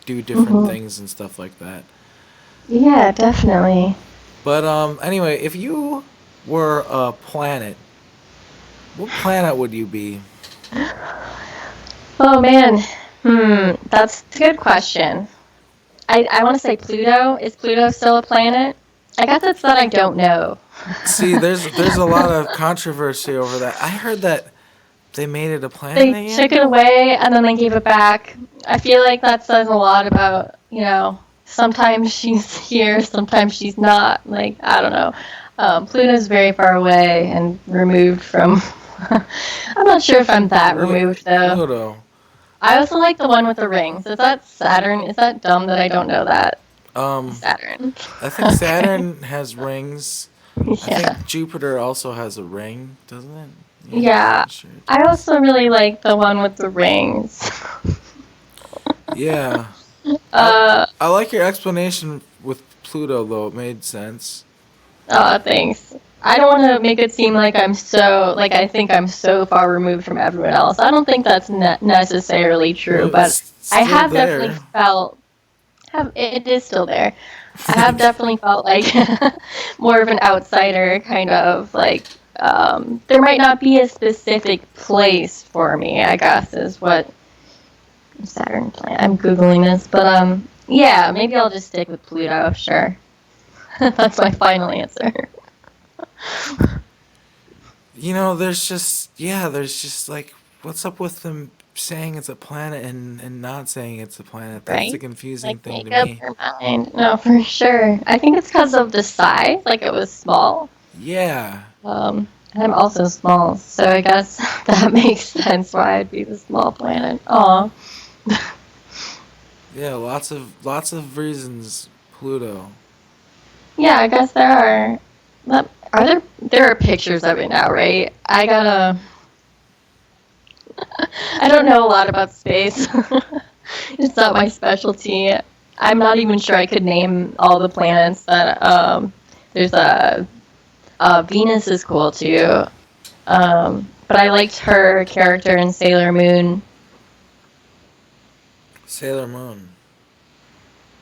do different Hmm. things and stuff like that. Yeah, definitely. But anyway, if you were a planet, what planet would you be? Oh man. That's a good question. I want to say Pluto. Is Pluto still a planet? I guess it's that I don't know. See, there's a lot of controversy over that. I heard that they made it a planet They took again. it away and then they gave it back. I feel like that says a lot about, sometimes she's here, sometimes she's not. Like, I don't know. Pluto's very far away and removed from. I'm not sure if I'm that Wait, removed, though. Pluto. I also like the one with the rings. Is that Saturn? Is that dumb that I don't know that? Um, Saturn. I think Okay. Saturn has rings. I Yeah. think Jupiter also has a ring, doesn't it? Yeah, I'm Yeah. pretty sure it I does. also really like the one with the rings. Yeah. I uh, I like your explanation with Pluto though. It made sense. Thanks. I don't want to make it seem like I think I'm so far removed from everyone else. I don't think that's necessarily true, Well, but it's I still have definitely there. it is still there. I have definitely felt like more of an outsider, kind of like, there might not be a specific place for me, I guess, is what Saturn planet. I'm Googling this, but, yeah, maybe I'll just stick with Pluto, sure. That's my final answer. there's just like, what's up with them saying it's a planet and not saying it's a planet? That's the Right? confusing Like, thing to make up me. your mind. No, for sure. I think it's because of the size, like it was small. Yeah. And I'm also small, so I guess that makes sense why I'd be the small planet. Aw. Yeah, lots of reasons Pluto. Yeah, I guess there are. Are there are pictures of it now, right? I don't know a lot about space. It's not my specialty. I'm not even sure I could name all the planets that there's Venus is cool too. But I liked her character in Sailor Moon. Sailor Moon.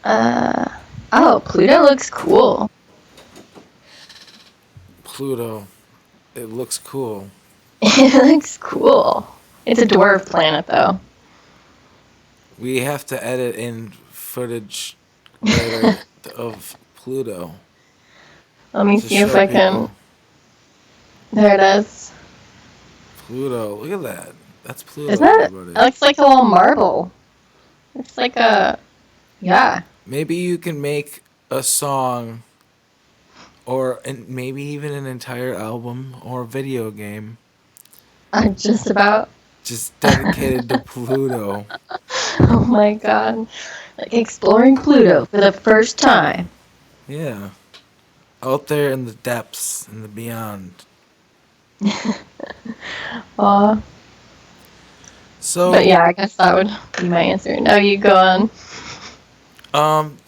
Uh, oh, Pluto looks cool. Pluto. It looks cool. It looks cool. It's a dwarf planet though. We have to edit in footage later of Pluto Let me to see if show I can. people. There it is. Pluto. Look at that. That's Pluto, Isn't it? It everybody. looks like a little marble. It's like a yeah. Maybe you can make a song or maybe even an entire album or video game I'm just about. just dedicated to Pluto. Oh my god. Like exploring Pluto for the first time. Yeah. Out there in the depths and the beyond. Aw. So, But yeah, I guess that would be my answer. No, you go on.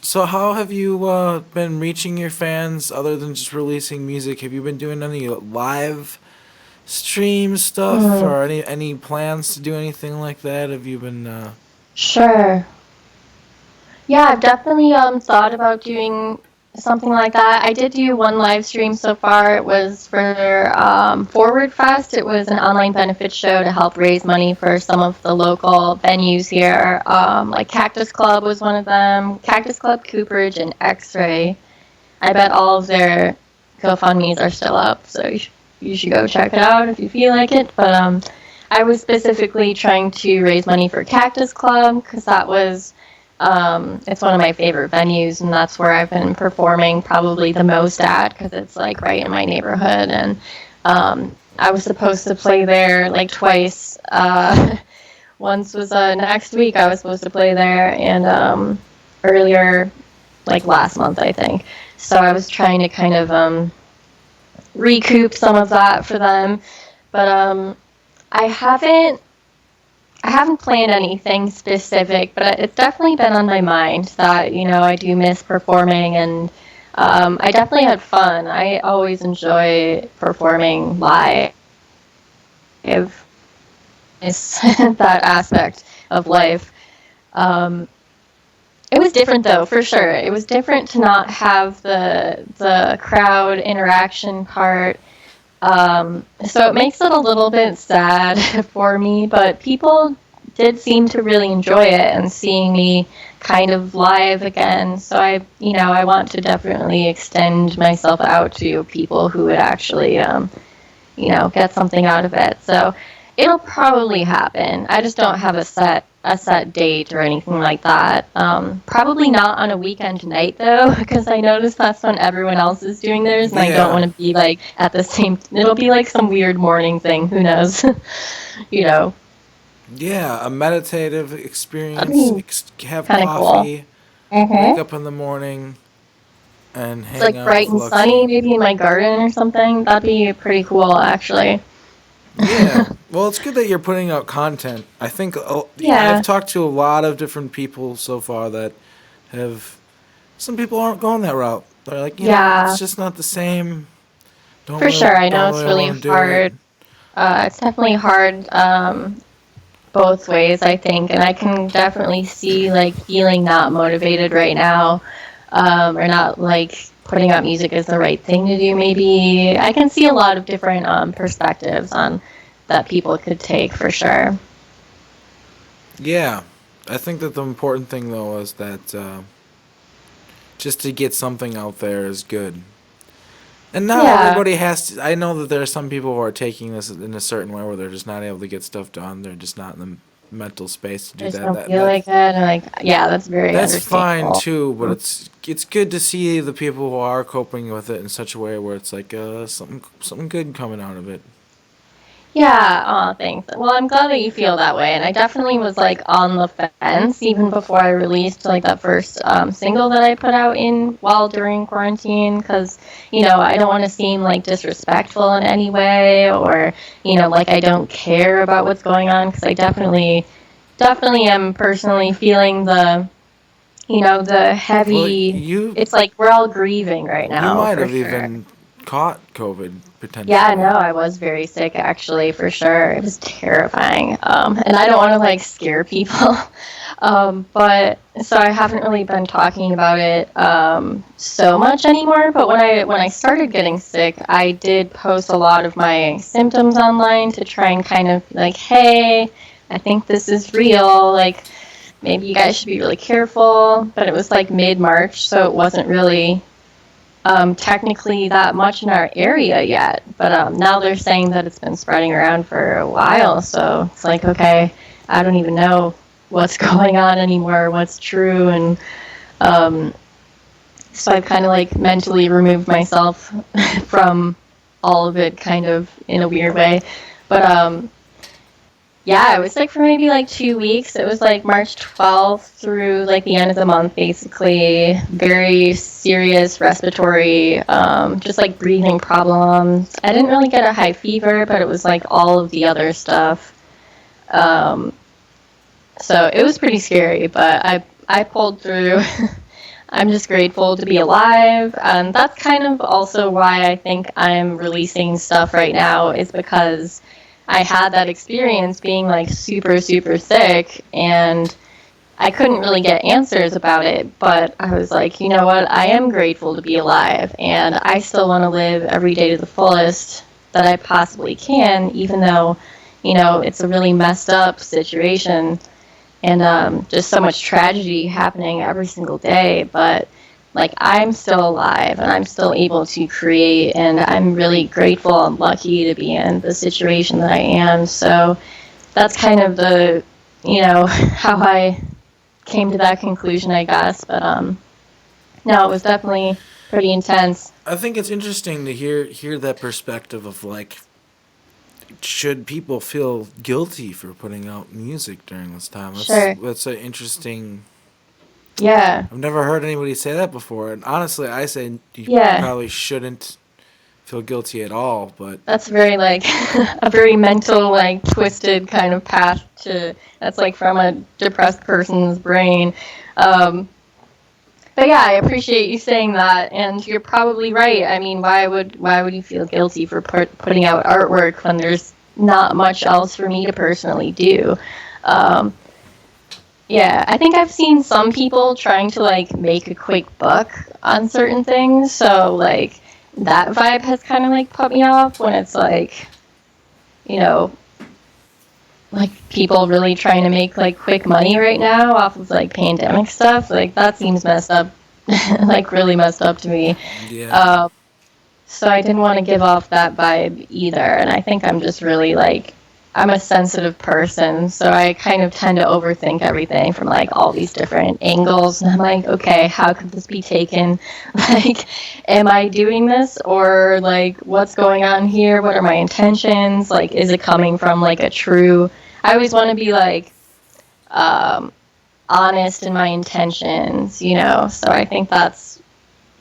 so how have you been reaching your fans other than just releasing music? Have you been doing any live stream stuff Mm, or any plans to do anything like that? Have you been sure. Yeah, I've definitely thought about doing something like that. I did do one live stream so far. It was for Forward Fest. It was an online benefit show to help raise money for some of the local venues here. Like Cactus Club was one of them. Cactus Club, Cooperage, and X-Ray. I bet all of their GoFundMe's are still up, so you should go check it out if you feel like it. But I was specifically trying to raise money for Cactus Club because that was it's one of my favorite venues, and that's where I've been performing probably the most at because it's like right in my neighborhood. And I was supposed to play there like twice. Once was next week. I was supposed to play there, and earlier, like last month, I think. So I was trying to kind of recoup some of that for them, but I haven't I haven't planned anything specific, but it's definitely been on my mind that, I do miss performing, and I definitely had fun. I always enjoy performing live. It's that aspect of life. Um, it was different though, for sure. It was different to not have the crowd interaction part. So it makes it a little bit sad for me, but people did seem to really enjoy it and seeing me kind of live again. So I want to definitely extend myself out to people who would actually, get something out of it. So it'll probably happen. I just don't have a set date or anything like that. Probably not on a weekend night though, because I noticed that's when everyone else is doing theirs, and I don't Yeah. want to be like at the same. It'll be like some weird morning thing. Who knows? you know. Yeah, a meditative I experience. mean, Have kind of cool. coffee, wake Mhm. up in the morning, and It's hang like out bright with and sunny, Luxie. maybe in my garden or something. That'd be pretty cool, actually. Yeah. Well, it's good that you're putting out content. I think I've Yeah. talked to a lot of different people so far that have. Some people aren't going that route. They're like, it's Yeah. just not the same. For sure. I know Don't it's really really want to do it. hard. It's definitely hard. Both ways, I think, and I can definitely see like feeling not motivated right now, or not like putting out music is the right thing to do. Maybe I can see a lot of different perspectives on that people could take for sure. Yeah, I think that the important thing though is that just to get something out there is good. And not Yeah, everybody has to. I know that there are some people who are taking this in a certain way where they're just not able to get stuff done. They're just not in the mental space to I do just that. don't feel like it. And like, yeah, that's very That's fine understandable. too, but it's good to see the people who are coping with it in such a way where it's like something good coming out of it. Yeah, thanks. Well, I'm glad that you feel that way. And I definitely was like on the fence even before I released like that first single that I put out in while during quarantine because, I don't want to seem like disrespectful in any way or, like I don't care about what's going on because I definitely am personally feeling the Well, heavy, you it's like we're all grieving right you now might for have sure. even caught COVID Yeah, no, potentially. I was very sick actually, for sure. It was terrifying. And I don't want to like scare people. But so I haven't really been talking about it so much anymore. But when I started getting sick, I did post a lot of my symptoms online to try and kind of like, hey, I think this is real. Like maybe you guys should be really careful. But it was like mid-March, so it wasn't really technically that much in our area yet, but now they're saying that it's been spreading around for a while. So it's like, okay, I don't even know what's going on anymore, what's true, and um, so I've kind of like mentally removed myself from all of it, kind of in a weird way. But yeah, I was sick for maybe like 2 weeks. It was like March 12th through like the end of the month, basically. Very serious respiratory, just like breathing problems. I didn't really get a high fever, but it was like all of the other stuff. Um, so it was pretty scary, but I pulled through. I'm just grateful to be alive. And that's kind of also why I think I'm releasing stuff right now, is because I had that experience being like super, super sick and I couldn't really get answers about it. But I was like, you know what? I am grateful to be alive and I still want to live every day to the fullest that I possibly can, even though, it's a really messed up situation and just so much tragedy happening every single day. But like I'm still alive and I'm still able to create, and I'm really grateful and lucky to be in the situation that I am. So that's kind of the how I came to that conclusion, I guess. But no, it was definitely pretty intense. I think it's interesting to hear that perspective of like, should people feel guilty for putting out music during this time? Sure. That's an interesting. Yeah. I've never heard anybody say that before, and honestly, I say you Yeah. probably shouldn't feel guilty at all. But That's very like a very mental, like twisted kind of path to that's like from a depressed person's brain. Um, but yeah, I appreciate you saying that, and you're probably right. I mean, why would you feel guilty for putting out artwork when there's not much else for me to personally do? Um, yeah, I think I've seen some people trying to like make a quick buck on certain things, so like that vibe has kind of like put me off when it's like you know, like people really trying to make like quick money right now off of like pandemic stuff. Like that seems messed up, like really messed up to me. yeah, Um, so I didn't want to give off that vibe either. And I think I'm just really like, I'm a sensitive person. So I kind of tend to overthink everything from like all these different angles. And I'm like, okay, how could this be taken? Like, am I doing this? Or like, what's going on here? What are my intentions? Like, is it coming from like a true. I always want to be like, um, honest in my intentions. So I think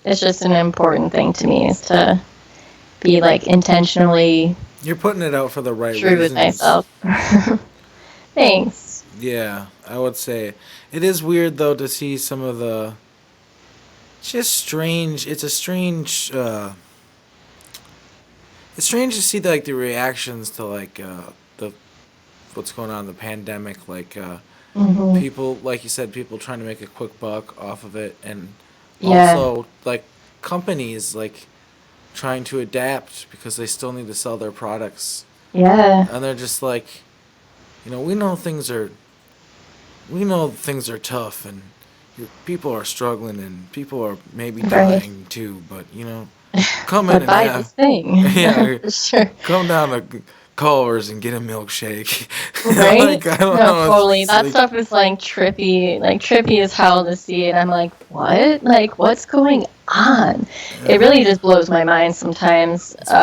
it's just an important thing to me is to be like intentionally you're putting it out for the right true with reasons. myself. Thanks. Yeah, I would say it is weird though to see some of the just strange. It's a strange. It's strange to see like the reactions to like the what's going on in the pandemic. Like Hmm. people, like you said, people trying to make a quick buck off of it, and Yeah. also like companies like trying to adapt because they still need to sell their products, Yeah. and they're just like, we know things are tough, and people are struggling, and people are maybe Right. dying too, but come in But and buy this have thing. yeah, For sure. come down to Culver's and get a milkshake. Right? Like I don't No, know, it's totally. just That like stuff is like trippy as hell to see, and I'm like, what? Like, what's going on? It yeah, really just blows my mind sometimes, it's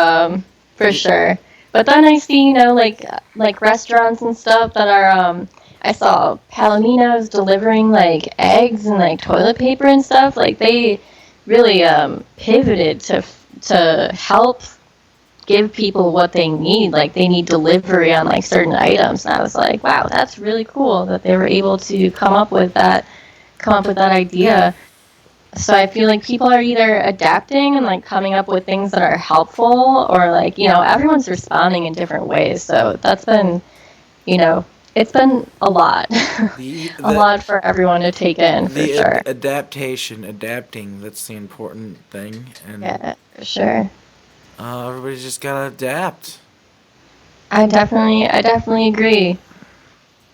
for sure. But then I see, like restaurants and stuff that are I saw Palomino's delivering like eggs and like toilet paper and stuff. Like they really pivoted to help give people what they need. Like they need delivery on like certain items. And I was like, wow, that's really cool that they were able to come up with that idea. So I feel like people are either adapting and like coming up with things that are helpful, or like, everyone's responding in different ways. So that's been, you know, it's been a lot. The, A the, lot for everyone to take in, for sure. adapting, that's the important thing. And Yeah, for sure. everybody's just gotta adapt. I definitely agree.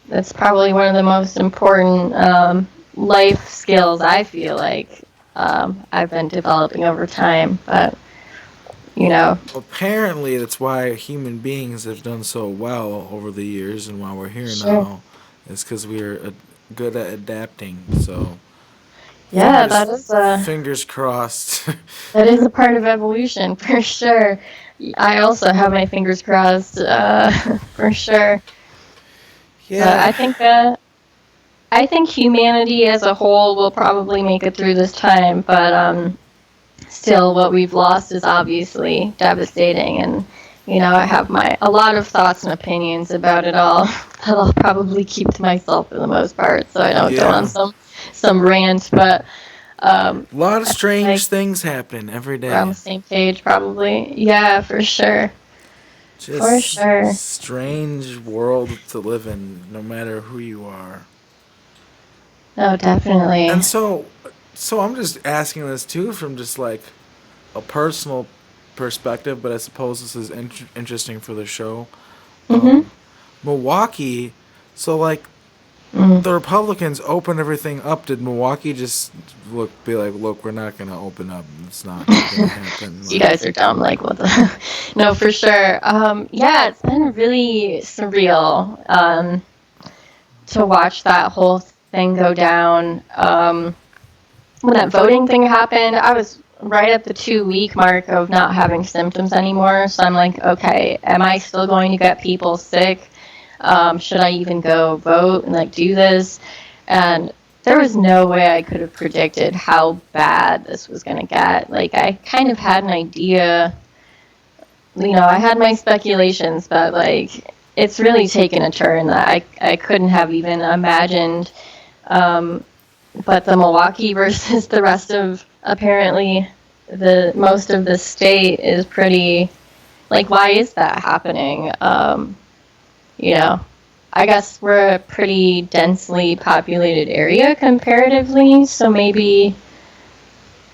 That's probably one of the most important life skills I feel like I've been developing over time. But you know, Apparently, that's why human beings have done so well over the years, and why we're here sure. now, is because we're good at adapting. So, Yeah, that is fingers crossed. that is a part of evolution for sure. I also have my fingers crossed for sure. But Yeah. I think humanity as a whole will probably make it through this time. But still, what we've lost is obviously devastating, and I have a lot of thoughts and opinions about it all that I'll probably keep to myself for the most part, so I don't go on Yeah. some rant. But A lot of like strange things happen every we're on day. the same page, probably. Yeah, for sure, for Just sure. strange world to live in, no matter who you are. No, definitely. And so I'm just asking this too from just like a personal perspective, but I suppose this is interesting for the show. Mhm. Milwaukee, so like Mm. the Republicans opened everything up. Did Milwaukee just be like, look, we're not gonna open up. It's not gonna happen. You Like, guys are dumb. Like what the? No, for sure. Yeah, it's been really surreal. To watch that whole thing go down. When that voting thing happened, I was right at the 2 week mark of not having symptoms anymore. So I'm like, okay, am I still going to get people sick? Should I even go vote and like do this? And there was no way I could have predicted how bad this was going to get. Like I kind of had an idea, I had my speculations, but like it's really taken a turn that I couldn't have even imagined. Um, but the Milwaukee versus the rest of apparently the most of the state is pretty, like, why is that happening? You know, I guess we're a pretty densely populated area comparatively, so maybe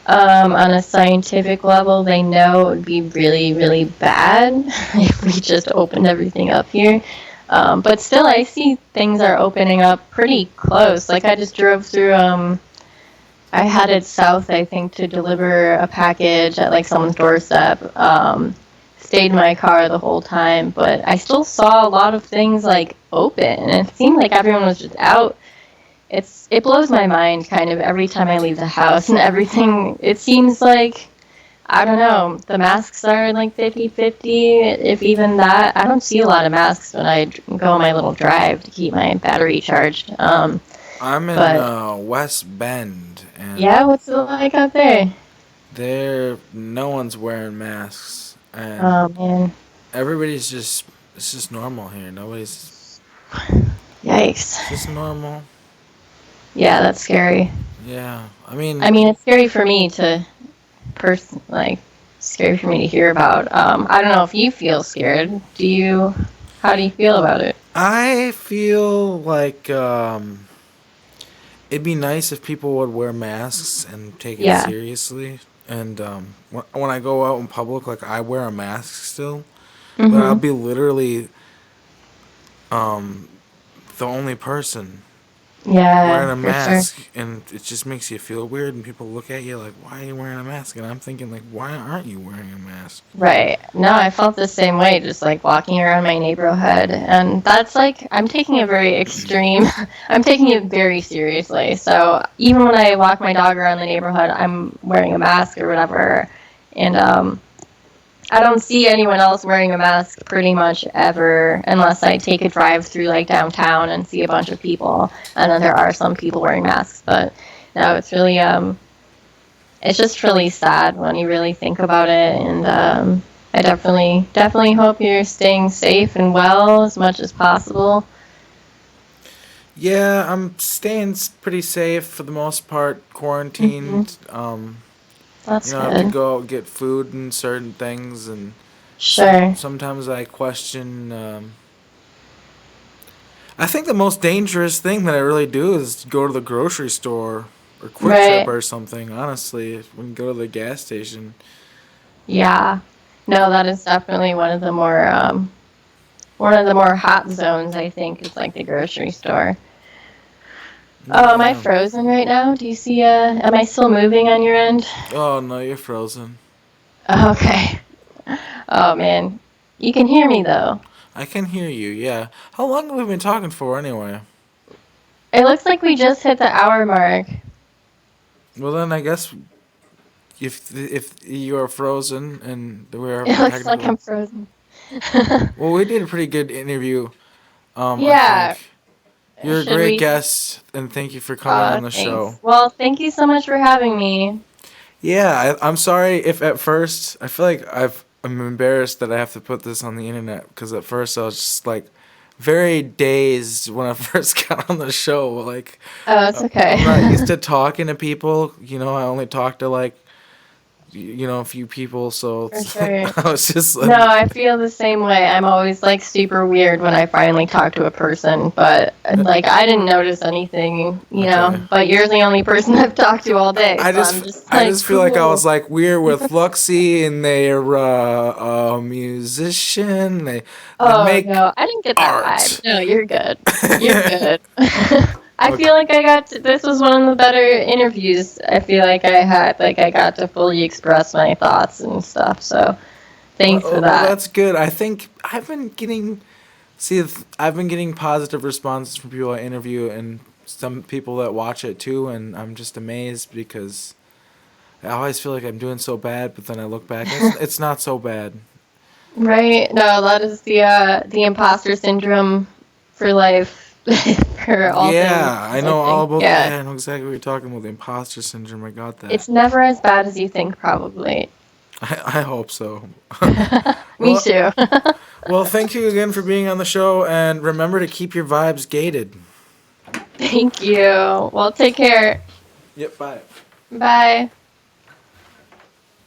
on a scientific level, they know it would be really, really bad if we just opened everything up here. But still, I see things are opening up pretty close. Like, I just drove through, I headed south, I think, to deliver a package at, like, someone's doorstep. Stayed in my car the whole time, but I still saw a lot of things, like, open. And it seemed like everyone was just out. It blows my mind kind of every time I leave the house, and everything, it seems like, I don't know, the masks are like 50-50, if even that. I don't see a lot of masks when I go on my little drive to keep my battery charged. I'm in But West Bend, and yeah, what's it like out there? no one's wearing masks, and Oh man, everybody's just it's just normal here. Nobody's yikes. it's just normal. Yeah, that's scary. Yeah, I mean, it's scary for me to like scary for me to hear about. I don't know if you feel scared. How do you feel about it? I feel like it'd be nice if people would wear masks and take it Yeah. seriously. And when I go out in public, like I wear a mask still, but I'll Mhm. be literally um, the only person wearing Yeah, a for sure. mask, and it just makes you feel weird. And people look at you like, "Why are you wearing a mask?" And I'm thinking like, "Why aren't you wearing a mask?" Right. No, I felt the same way, just like walking around my neighborhood. And that's like, I'm taking it very extreme. I'm taking it very seriously. So even when I walk my dog around the neighborhood, I'm wearing a mask or whatever. And I don't see anyone else wearing a mask pretty much ever, unless I take a drive through like downtown and see a bunch of people, and then there are some people wearing masks. But no, it's really it's just really sad when you really think about it, and I definitely hope you're staying safe and well as much as possible. Yeah, I'm staying pretty safe for the most part, Hmm. quarantined. That's I have to good. go get food and certain things, and Sure. sometimes I question. I think the most dangerous thing that I really do is go to the grocery store or Quick Trip Right. or something. Honestly, when you go to the gas station. Yeah. No, that is definitely one of the more hot zones. I think is like the grocery store. Oh, am I Yeah. frozen right now? Do you see? Am I still moving on your end? Oh no, you're frozen. Okay. Oh man, you can hear me though. I can hear you. Yeah. How long have we been talking for anyway? It looks like we just hit the hour mark. Well then, I guess if you are frozen and we are It having looks like technical. I'm frozen. Well, we did a pretty good interview. I Yeah. think you're a Should great we? guest, and thank you for coming on the show. Thanks. Well, thank you so much for having me. Yeah, I'm sorry if at first I feel like I'm embarrassed that I have to put this on the internet because at first I was just like very dazed when I first got on the show. Like Oh, it's I'm not used okay. to talking to people. I only talk to like a few people, so For it's like sure. I was just No, like, I feel the same way. I'm always like super weird when I finally talk to a person, but like I didn't notice anything, okay. But you're the only person I've talked to all day, I so I'm just just I like, just feel like I was cool. like we're with Luxie and they're a musician. They Oh make no, I didn't get that vibe. art. No, you're good. You're good. I Okay. feel like this was one of the better interviews I feel like I had. Like I got to fully express my thoughts and stuff. So thanks for Well, that. that's good. I think I've been getting positive responses from people I interview and some people that watch it too, and I'm just amazed because I always feel like I'm doing so bad, but then I look back, it's not so bad. Right? No, that is the imposter syndrome for life, for all things. Yeah, I I know all think. about. Yeah, Yeah, I know exactly what you're talking about. The imposter syndrome. I got that. it's never as bad as you think, probably. I hope so. Me well, too. well, thank you again for being on the show, and remember to keep your vibes gated. Thank you. Well, take care. Yep. Bye. Bye.